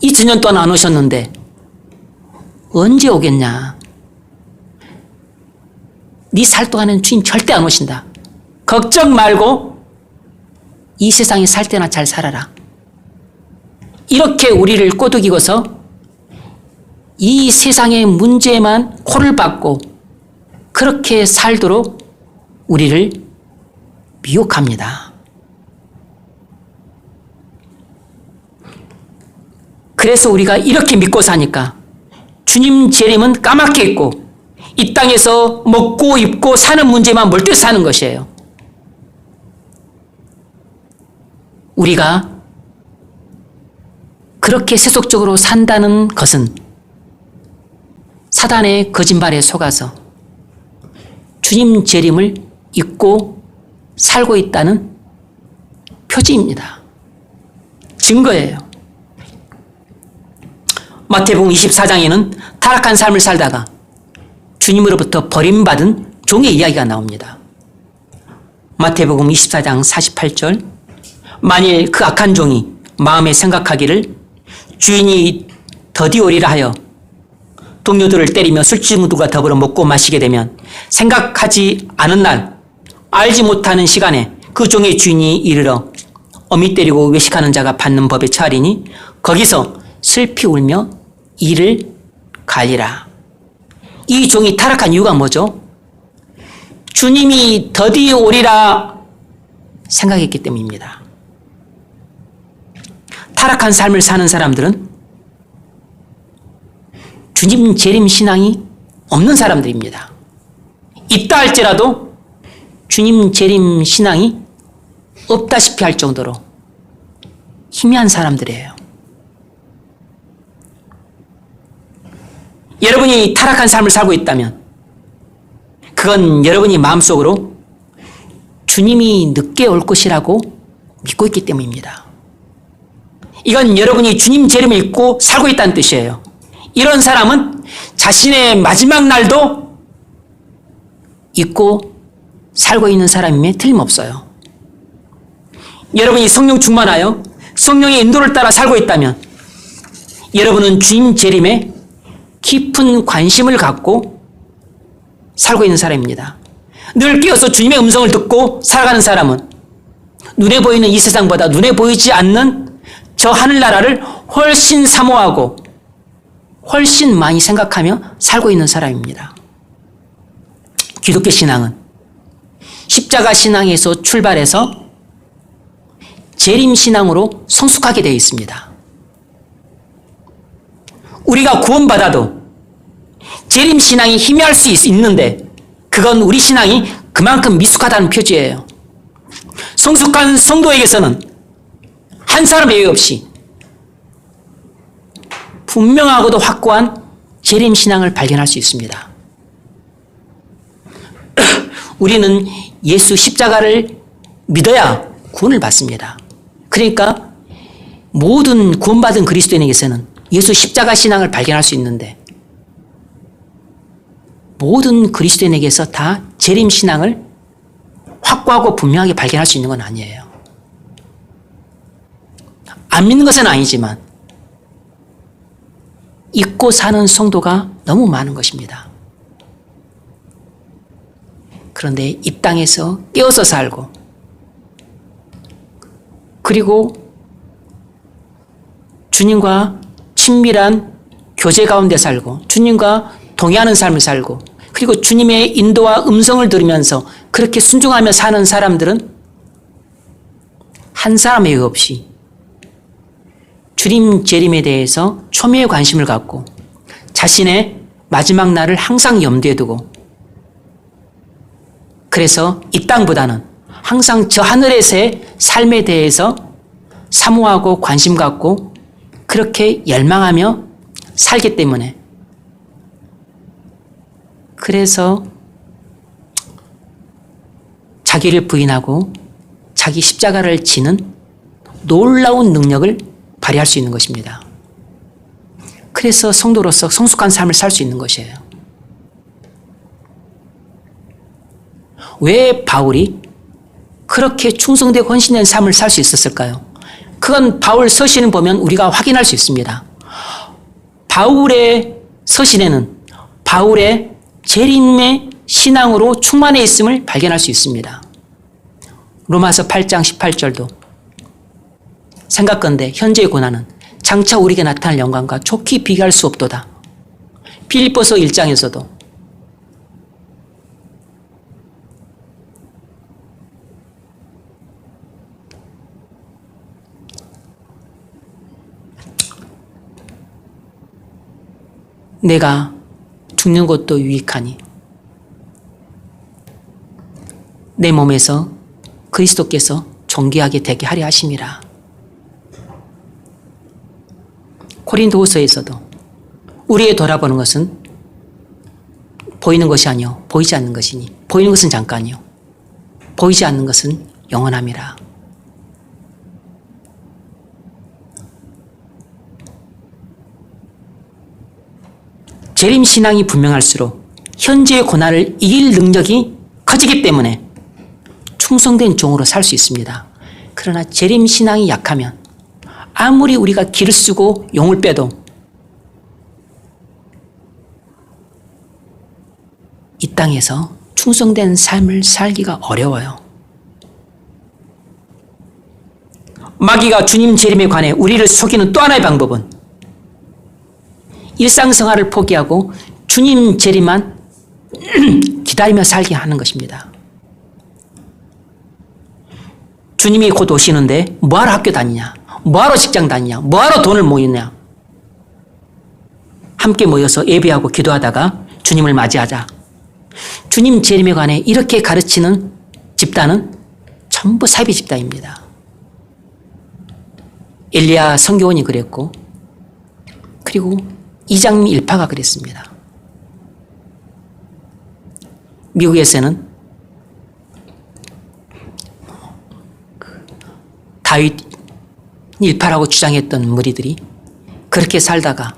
2000년 동안 안 오셨는데 언제 오겠냐? 네 살 동안은 주님 절대 안 오신다. 걱정 말고 이 세상에 살 때나 잘 살아라. 이렇게 우리를 꼬드기고서 이 세상의 문제만 코를 박고 그렇게 살도록 우리를 미혹합니다. 그래서 우리가 이렇게 믿고 사니까 주님 재림은 까맣게 있고 이 땅에서 먹고 입고 사는 문제만 몰두해 사는 것이에요. 우리가 그렇게 세속적으로 산다는 것은 사단의 거짓말에 속아서 주님 재림을 잊고 살고 있다는 표지입니다. 증거예요. 마태복음 24장에는 타락한 삶을 살다가 주님으로부터 버림받은 종의 이야기가 나옵니다. 마태복음 24장 48절 만일 그 악한 종이 마음에 생각하기를 주인이 더디오리라 하여 동료들을 때리며 술친구들과 더불어 먹고 마시게 되면 생각하지 않은 날 알지 못하는 시간에 그 종의 주인이 이르러 어미 때리고 외식하는 자가 받는 법에 처하리니 거기서 슬피 울며 이를 갈리라. 이 종이 타락한 이유가 뭐죠? 주님이 더디 오리라 생각했기 때문입니다. 타락한 삶을 사는 사람들은 주님 재림 신앙이 없는 사람들입니다. 있다 할지라도 주님 재림 신앙이 없다시피 할 정도로 희미한 사람들이에요. 여러분이 타락한 삶을 살고 있다면 그건 여러분이 마음속으로 주님이 늦게 올 것이라고 믿고 있기 때문입니다. 이건 여러분이 주님 재림을 잊고 살고 있다는 뜻이에요. 이런 사람은 자신의 마지막 날도 잊고 살고 있는 사람임에 틀림없어요. 여러분이 성령 충만하여 성령의 인도를 따라 살고 있다면 여러분은 주님 재림에 깊은 관심을 갖고 살고 있는 사람입니다. 늘 깨어서 주님의 음성을 듣고 살아가는 사람은 눈에 보이는 이 세상보다 눈에 보이지 않는 저 하늘나라를 훨씬 사모하고 훨씬 많이 생각하며 살고 있는 사람입니다. 기독교 신앙은 십자가 신앙에서 출발해서 재림 신앙으로 성숙하게 되어 있습니다. 우리가 구원받아도 재림 신앙이 희미할 수 있는데 그건 우리 신앙이 그만큼 미숙하다는 표지예요. 성숙한 성도에게서는 한 사람 예외 없이 분명하고도 확고한 재림 신앙을 발견할 수 있습니다. 우리는 예수 십자가를 믿어야 구원을 받습니다. 그러니까 모든 구원받은 그리스도인에게서는 예수 십자가 신앙을 발견할 수 있는데 모든 그리스도인에게서 다 재림 신앙을 확고하고 분명하게 발견할 수 있는 건 아니에요. 안 믿는 것은 아니지만 잊고 사는 성도가 너무 많은 것입니다. 그런데 이 땅에서 깨어서 살고 그리고 주님과 친밀한 교제 가운데 살고 주님과 동의하는 삶을 살고 그리고 주님의 인도와 음성을 들으면서 그렇게 순종하며 사는 사람들은 한 사람 외에 없이 주님 재림에 대해서 초미의 관심을 갖고 자신의 마지막 날을 항상 염두에 두고 그래서 이 땅보다는 항상 저 하늘에서의 삶에 대해서 사모하고 관심 갖고 그렇게 열망하며 살기 때문에 그래서 자기를 부인하고 자기 십자가를 지는 놀라운 능력을 발휘할 수 있는 것입니다. 그래서 성도로서 성숙한 삶을 살 수 있는 것이에요. 왜 바울이 그렇게 충성되고 헌신된 삶을 살 수 있었을까요? 그건 바울 서신을 보면 우리가 확인할 수 있습니다. 바울의 서신에는 바울의 재림의 신앙으로 충만해 있음을 발견할 수 있습니다. 로마서 8장 18절도 생각건대 현재의 고난은 장차 우리에게 나타날 영광과 좋게 비교할 수 없도다. 빌립보서 1장에서도 내가 죽는 것도 유익하니 내 몸에서 그리스도께서 존귀하게 되게 하려 하심이라. 고린도후서에서도 우리의 돌아보는 것은 보이는 것이 아니요 보이지 않는 것이니 보이는 것은 잠깐이요 보이지 않는 것은 영원함이라. 재림신앙이 분명할수록 현재의 고난을 이길 능력이 커지기 때문에 충성된 종으로 살 수 있습니다. 그러나 재림신앙이 약하면 아무리 우리가 기를 쓰고 용을 빼도 이 땅에서 충성된 삶을 살기가 어려워요. 마귀가 주님 재림에 관해 우리를 속이는 또 하나의 방법은 일상생활을 포기하고 주님 재림만 기다리며 살게 하는 것입니다. 주님이 곧 오시는데 뭐하러 학교 다니냐? 뭐하러 직장 다니냐? 뭐하러 돈을 모이냐? 함께 모여서 예배하고 기도하다가 주님을 맞이하자. 주님 재림에 관해 이렇게 가르치는 집단은 전부 사이비 집단입니다. 엘리야 선교원이 그랬고 그리고 이장님 일파가 그랬습니다. 미국에서는 다윗 일파라고 주장했던 무리들이 그렇게 살다가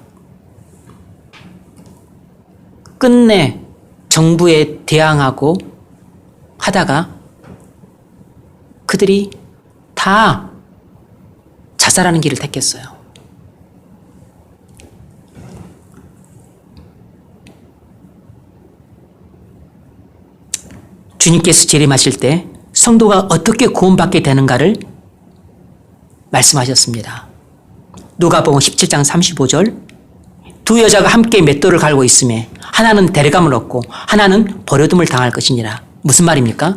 끝내 정부에 대항하고 하다가 그들이 다 자살하는 길을 택했어요. 주님께서 재림하실 때 성도가 어떻게 구원받게 되는가를 말씀하셨습니다. 누가복음 17장 35절 두 여자가 함께 맷돌을 갈고 있음에 하나는 데려감을 얻고 하나는 버려둠을 당할 것이니라. 무슨 말입니까?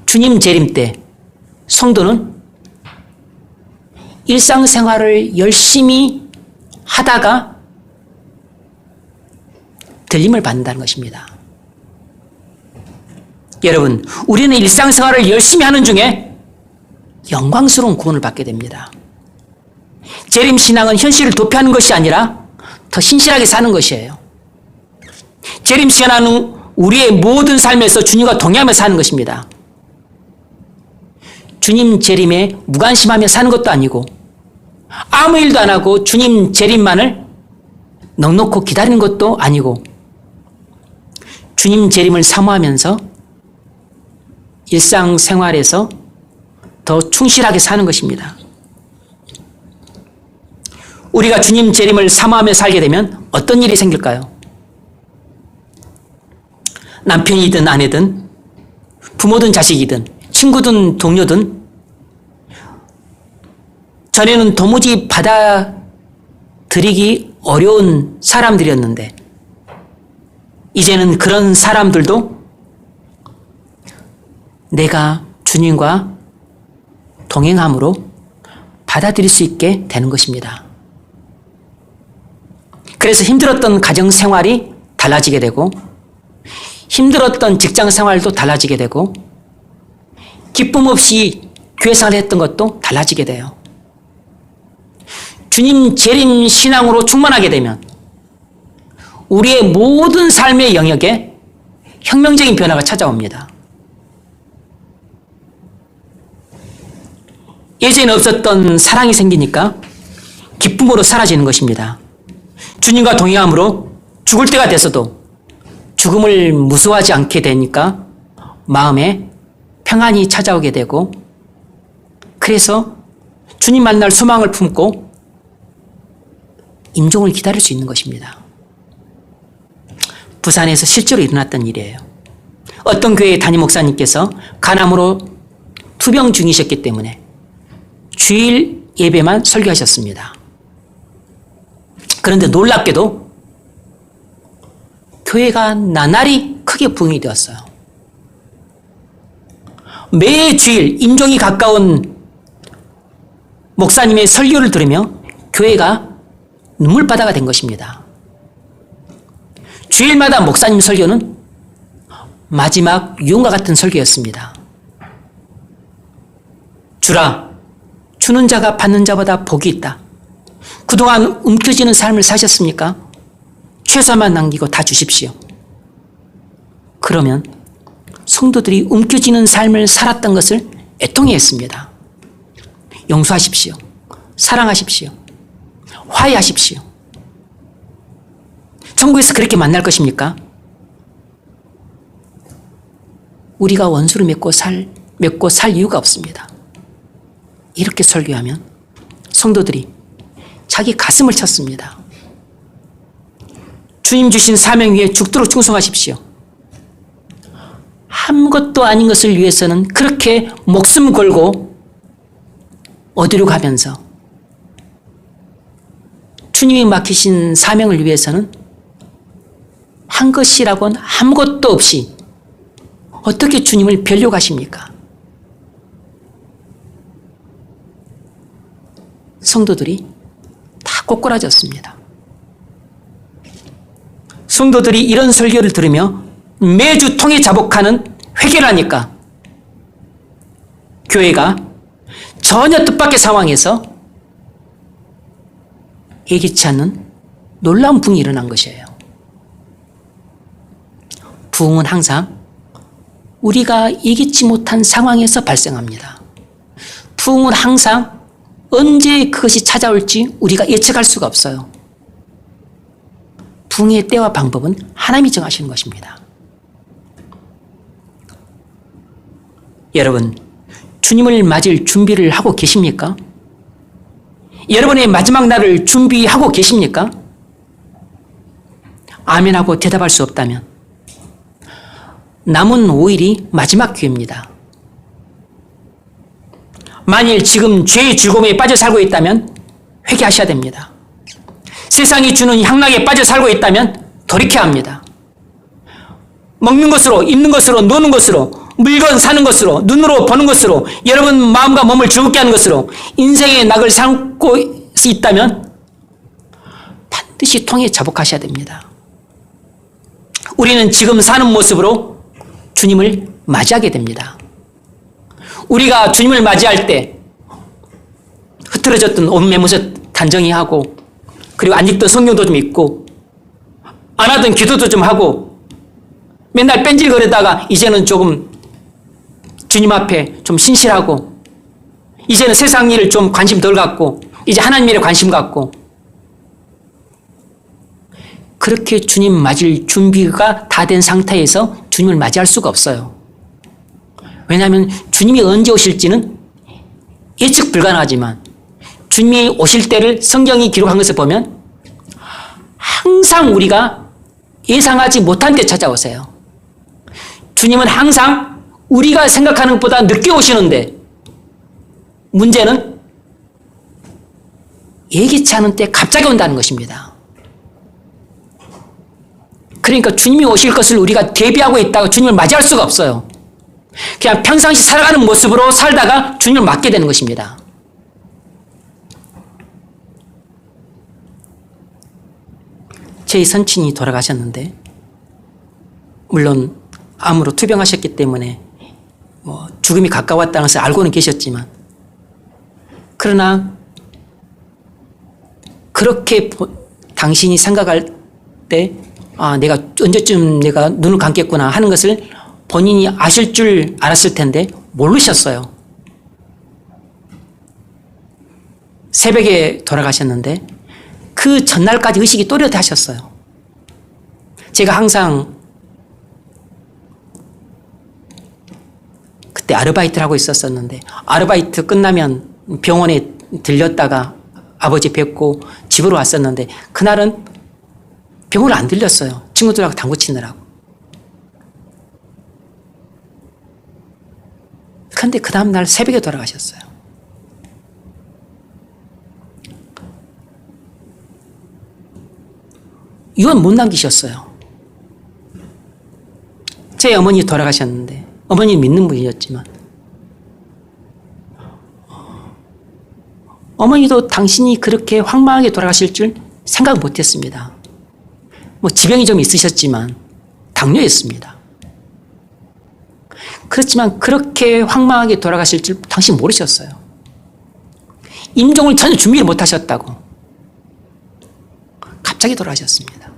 주님 재림 때 성도는 일상생활을 열심히 하다가 들림을 받는다는 것입니다. 여러분, 우리는 일상생활을 열심히 하는 중에 영광스러운 구원을 받게 됩니다. 재림신앙은 현실을 도피하는 것이 아니라 더 신실하게 사는 것이에요. 재림신앙은 우리의 모든 삶에서 주님과 동행하며 사는 것입니다. 주님 재림에 무관심하며 사는 것도 아니고 아무 일도 안 하고 주님 재림만을 넉넉히 기다리는 것도 아니고 주님 재림을 사모하면서 일상생활에서 더 충실하게 사는 것입니다. 우리가 주님 재림을 사모하며 살게 되면 어떤 일이 생길까요? 남편이든 아내든 부모든 자식이든 친구든 동료든 전에는 도무지 받아들이기 어려운 사람들이었는데 이제는 그런 사람들도 내가 주님과 동행함으로 받아들일 수 있게 되는 것입니다. 그래서 힘들었던 가정생활이 달라지게 되고 힘들었던 직장생활도 달라지게 되고 기쁨 없이 교회생활을 했던 것도 달라지게 돼요. 주님 재림 신앙으로 충만하게 되면 우리의 모든 삶의 영역에 혁명적인 변화가 찾아옵니다. 예전에 없었던 사랑이 생기니까 기쁨으로 사라지는 것입니다. 주님과 동행함으로 죽을 때가 돼서도 죽음을 무서워하지 않게 되니까 마음에 평안이 찾아오게 되고 그래서 주님 만날 소망을 품고 임종을 기다릴 수 있는 것입니다. 부산에서 실제로 일어났던 일이에요. 어떤 교회 담임 목사님께서 간암으로 투병 중이셨기 때문에 주일 예배만 설교하셨습니다. 그런데 놀랍게도 교회가 나날이 크게 부흥이 되었어요. 매 주일 임종이 가까운 목사님의 설교를 들으며 교회가 눈물바다가 된 것입니다. 주일마다 목사님 설교는 마지막 유언과 같은 설교였습니다. 주라, 주는 자가 받는 자보다 복이 있다. 그동안 움켜쥐는 삶을 사셨습니까? 최소만 남기고 다 주십시오. 그러면 성도들이 움켜쥐는 삶을 살았던 것을 애통해 했습니다. 용서하십시오. 사랑하십시오. 화해하십시오. 천국에서 그렇게 만날 것입니까? 우리가 원수를 맺고 살 이유가 없습니다. 이렇게 설교하면 성도들이 자기 가슴을 쳤습니다. 주님 주신 사명 위에 죽도록 충성하십시오. 아무것도 아닌 것을 위해서는 그렇게 목숨 걸고 어디로 가면서 주님이 맡기신 사명을 위해서는 한 것이라고는 아무것도 없이 어떻게 주님을 변료가십니까? 성도들이 다 꼬꾸라졌습니다. 성도들이 이런 설교를 들으며 매주 통해 자복하는 회개를 하니까 교회가 전혀 뜻밖의 상황에서 예기치 않는 놀라운 부흥이 일어난 것이에요. 부흥은 항상 우리가 예기치 못한 상황에서 발생합니다. 부흥은 항상 언제 그것이 찾아올지 우리가 예측할 수가 없어요. 부흥의 때와 방법은 하나님이 정하시는 것입니다. 여러분, 주님을 맞을 준비를 하고 계십니까? 여러분의 마지막 날을 준비하고 계십니까? 아멘하고 대답할 수 없다면 남은 5일이 마지막 기회입니다. 만일 지금 죄의 즐거움에 빠져 살고 있다면 회개하셔야 됩니다. 세상이 주는 향락에 빠져 살고 있다면 돌이켜야 합니다. 먹는 것으로, 입는 것으로, 노는 것으로, 물건 사는 것으로, 눈으로 보는 것으로, 여러분 마음과 몸을 즐겁게 하는 것으로 인생의 낙을 삼고 있다면 반드시 통해 자복하셔야 됩니다. 우리는 지금 사는 모습으로 주님을 맞이하게 됩니다. 우리가 주님을 맞이할 때 흐트러졌던 옷매무새 단정히 하고, 그리고 안 읽던 성경도 좀 읽고, 안 하던 기도도 좀 하고, 맨날 뺀질거리다가 이제는 조금 주님 앞에 좀 신실하고, 이제는 세상 일을 좀 관심 덜 갖고, 이제 하나님 일에 관심 갖고, 그렇게 주님 맞을 준비가 다 된 상태에서 주님을 맞이할 수가 없어요. 왜냐하면 주님이 언제 오실지는 예측 불가능하지만 주님이 오실 때를 성경이 기록한 것을 보면 항상 우리가 예상하지 못한 때 찾아오세요. 주님은 항상 우리가 생각하는 것보다 늦게 오시는데, 문제는 예기치 않은 때 갑자기 온다는 것입니다. 그러니까 주님이 오실 것을 우리가 대비하고 있다가 주님을 맞이할 수가 없어요. 그냥 평상시 살아가는 모습으로 살다가 주님을 맞게 되는 것입니다. 제 선친이 돌아가셨는데, 물론 암으로 투병하셨기 때문에 죽음이 가까웠다는 것을 알고는 계셨지만, 그러나 그렇게 당신이 생각할 때 내가 언제쯤 내가 눈을 감겠구나 하는 것을 본인이 아실 줄 알았을 텐데 모르셨어요. 새벽에 돌아가셨는데 그 전날까지 의식이 또렷하셨어요. 제가 항상 그때 아르바이트를 하고 있었었는데, 아르바이트 끝나면 병원에 들렸다가 아버지 뵙고 집으로 왔었는데, 그날은 병원을 안 들렸어요. 친구들하고 당구 치느라고. 그런데 그 다음날 새벽에 돌아가셨어요. 유언 못 남기셨어요. 제 어머니 돌아가셨는데, 어머니 믿는 분이었지만, 어머니도 당신이 그렇게 황망하게 돌아가실 줄 생각 못 했습니다. 뭐 지병이 좀 있으셨지만 당뇨였습니다. 그렇지만 그렇게 황망하게 돌아가실 줄 당신 모르셨어요. 임종을 전혀 준비를 못 하셨다고. 갑자기 돌아가셨습니다.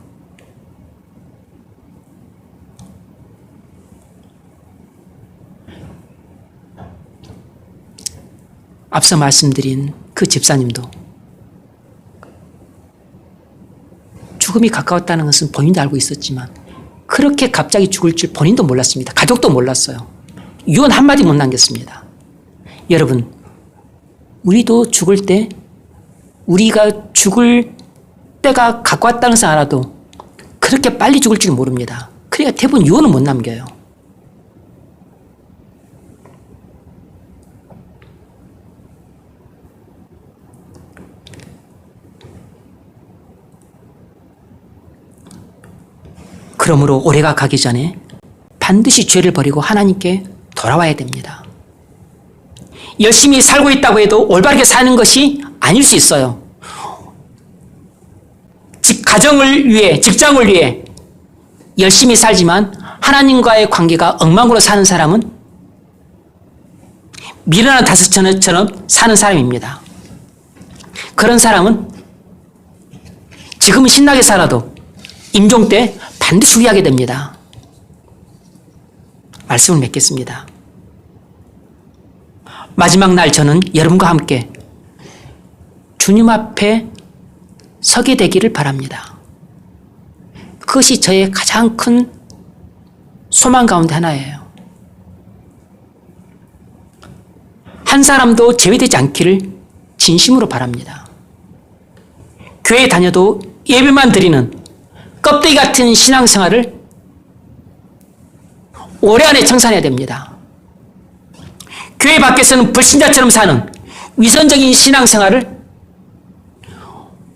앞서 말씀드린 그 집사님도 죽음이 가까웠다는 것은 본인도 알고 있었지만 그렇게 갑자기 죽을 줄 본인도 몰랐습니다. 가족도 몰랐어요. 유언 한마디 못 남겼습니다. 여러분, 우리도 죽을 때 우리가 죽을 때가 가까웠다는 것을 알아도 그렇게 빨리 죽을 줄 모릅니다. 그러니까 대부분 유언을 못 남겨요. 그러므로 올해가 가기 전에 반드시 죄를 버리고 하나님께 돌아와야 됩니다. 열심히 살고 있다고 해도 올바르게 사는 것이 아닐 수 있어요. 가정을 위해, 직장을 위해 열심히 살지만 하나님과의 관계가 엉망으로 사는 사람은 미련한 다섯처럼 사는 사람입니다. 그런 사람은 지금은 신나게 살아도 임종 때 반드시 후회하게 됩니다. 말씀을 맺겠습니다. 마지막 날 저는 여러분과 함께 주님 앞에 서게 되기를 바랍니다. 그것이 저의 가장 큰 소망 가운데 하나예요. 한 사람도 제외되지 않기를 진심으로 바랍니다. 교회 다녀도 예배만 드리는 껍데기 같은 신앙생활을 올해 안에 청산해야 됩니다. 교회 밖에서는 불신자처럼 사는 위선적인 신앙생활을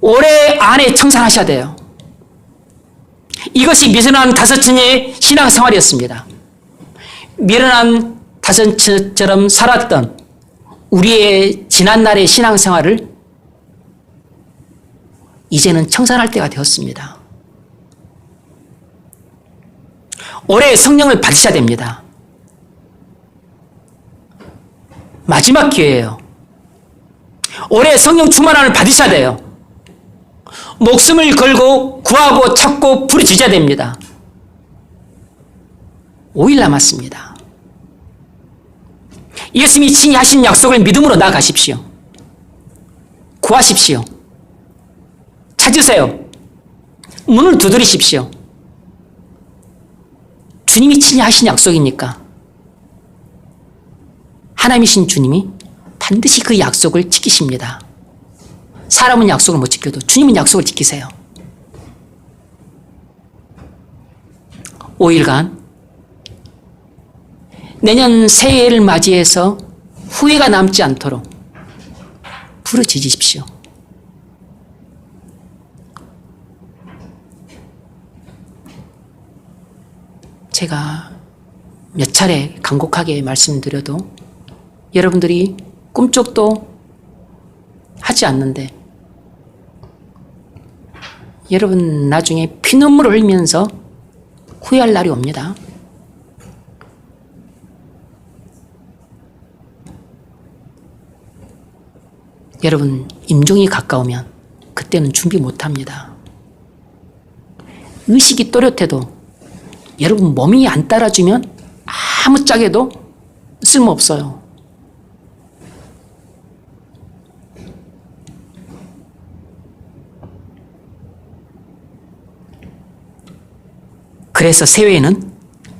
올해 안에 청산하셔야 돼요. 이것이 미련한 다섯처녀의 신앙생활이었습니다. 미련한 다섯처녀처럼 살았던 우리의 지난날의 신앙생활을 이제는 청산할 때가 되었습니다. 올해 성령을 받으셔야 됩니다. 마지막 기회예요. 올해 성령 충만함을 받으셔야 돼요. 목숨을 걸고 구하고 찾고 부르짖어야 됩니다. 5일 남았습니다. 예수님이 친히 하신 약속을 믿음으로 나아가십시오. 구하십시오. 찾으세요. 문을 두드리십시오. 주님이 친히 하신 약속이니까 하나님이신 주님이 반드시 그 약속을 지키십니다. 사람은 약속을 못 지켜도 주님은 약속을 지키세요. 5일간 내년 새해를 맞이해서 후회가 남지 않도록 부르짖으십시오. 제가 몇 차례 간곡하게 말씀드려도 여러분들이 꿈쩍도 하지 않는데 여러분 나중에 피눈물을 흘리면서 후회할 날이 옵니다. 여러분 임종이 가까우면 그때는 준비 못합니다. 의식이 또렷해도 여러분 몸이 안 따라주면 아무짝에도 쓸모없어요. 그래서 새해에는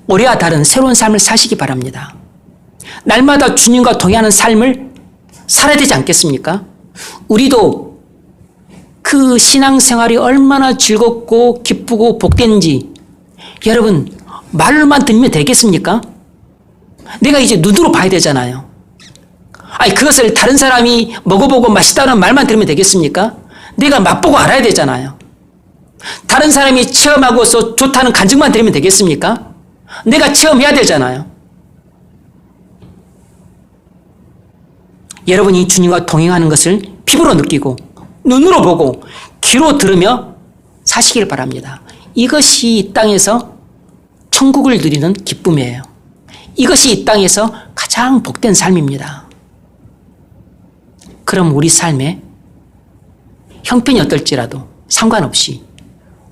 올해와 다른 새로운 삶을 사시기 바랍니다. 날마다 주님과 동행하는 삶을 살아야 되지 않겠습니까? 우리도 그 신앙생활이 얼마나 즐겁고 기쁘고 복된지 여러분 말로만 듣면 되겠습니까? 내가 이제 눈으로 봐야 되잖아요. 아니, 그것을 다른 사람이 먹어보고 맛있다는 말만 들으면 되겠습니까? 내가 맛보고 알아야 되잖아요. 다른 사람이 체험하고서 좋다는 간증만 들으면 되겠습니까? 내가 체험해야 되잖아요. 여러분이 주님과 동행하는 것을 피부로 느끼고 눈으로 보고 귀로 들으며 사시길 바랍니다. 이것이 이 땅에서 천국을 누리는 기쁨이에요. 이것이 이 땅에서 가장 복된 삶입니다. 그럼 우리 삶에 형편이 어떨지라도 상관없이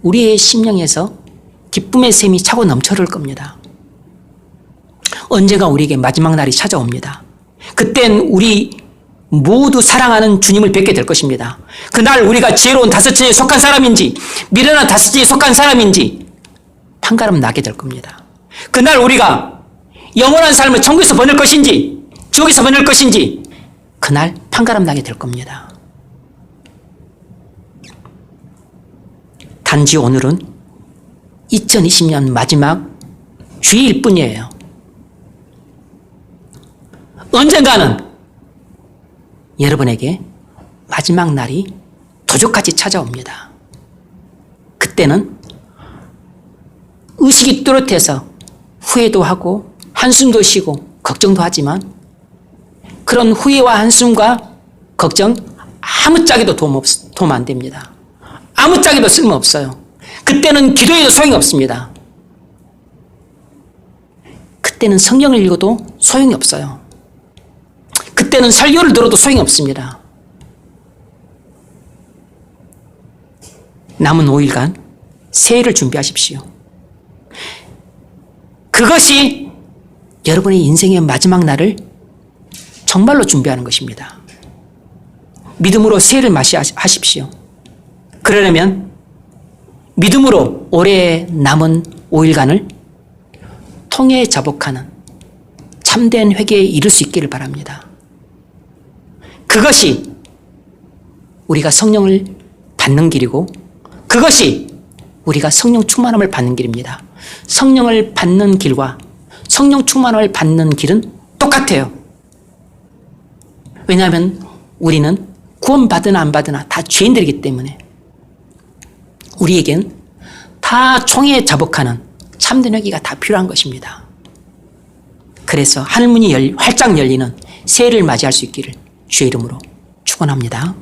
우리의 심령에서 기쁨의 샘이 차고 넘쳐를 겁니다. 언젠가 우리에게 마지막 날이 찾아옵니다. 그땐 우리 모두 사랑하는 주님을 뵙게 될 것입니다. 그날 우리가 지혜로운 다섯째에 속한 사람인지 미련한 다섯째에 속한 사람인지 판가름 나게 될 겁니다. 그날 우리가 영원한 삶을 천국에서 보낼 것인지 지옥에서 보낼 것인지 그날 판가름 나게 될 겁니다. 단지 오늘은 2020년 마지막 주일일 뿐이에요. 언젠가는 여러분에게 마지막 날이 도적같이 찾아옵니다. 그때는 의식이 뚜렷해서 후회도 하고 한숨도 쉬고 걱정도 하지만 그런 후회와 한숨과 걱정 아무짝에도 도움 안 됩니다. 아무짝에도 쓸모없어요. 그때는 기도해도 소용이 없습니다. 그때는 성경을 읽어도 소용이 없어요. 그때는 설교를 들어도 소용이 없습니다. 남은 5일간 새해를 준비하십시오. 그것이 여러분의 인생의 마지막 날을 정말로 준비하는 것입니다. 믿음으로 새해를 맞이하십시오. 그러려면 믿음으로 올해 남은 5일간을 통해 자복하는 참된 회개에 이를 수 있기를 바랍니다. 그것이 우리가 성령을 받는 길이고 그것이 우리가 성령 충만함을 받는 길입니다. 성령을 받는 길과 성령 충만함을 받는 길은 똑같아요. 왜냐하면 우리는 구원받으나 안 받으나 다 죄인들이기 때문에 우리에겐 다 총에 자복하는 참된 회개가 다 필요한 것입니다. 그래서 하늘문이 활짝 열리는 새해를 맞이할 수 있기를 주의 이름으로 축원합니다.